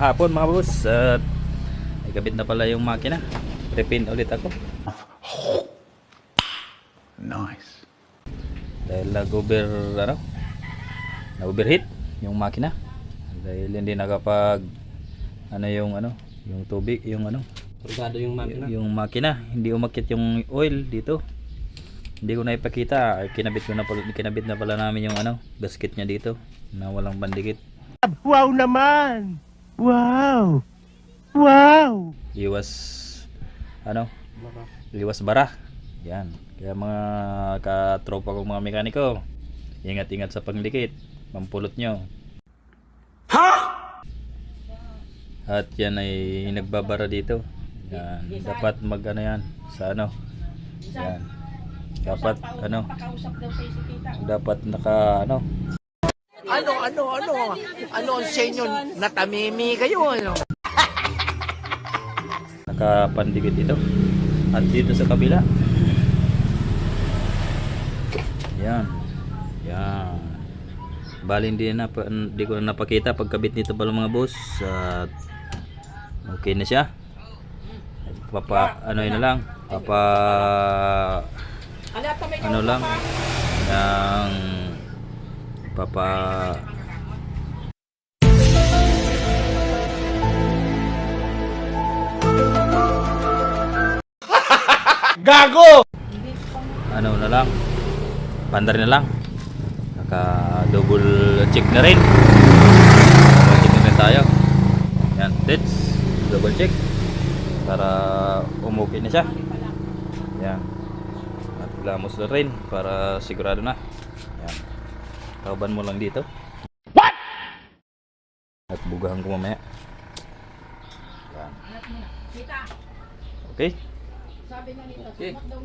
hapon mga boss. At ikabit na pala yung makina. Prepin ulit ako. Nice. Dahil nag-overheat yung makina. Dahil hindi nakapag yung tubig, Purgado yung makina. yung makina, hindi umakyat yung oil dito. Hindi ko na ipakita. Ay, kinabit na pala namin yung gasket niya dito na walang bandikit. Wow naman! Wow! Wow! Iwas Baka. iwas bara. Yan. Kaya mga katropa kong mga mekaniko, ingat-ingat sa pangdikit, pampulot nyo. At yan ay nagbabara dito. Yan. Dapat yan sa Yan. Dapat dapat naka Ano ang sa inyo? Natamimi kayo, ano? nakapandikit ito. At dito sa kabila. Yan. Yan. Bali hindi ko na napakita pagkabit nito pala mga boss. At okay na siya. Yun na lang. Lang yang Gago! na lang, pandar na lang, naka double check na rin, tayo. Yan, let's double check para umuwi na siya. Yan, at glamos na rin para sigurado na. Yan, tauban mo lang dito. What? At bugahan ko mamaya. Yan. Okay. Sabi nga nito, Okay. sumak daw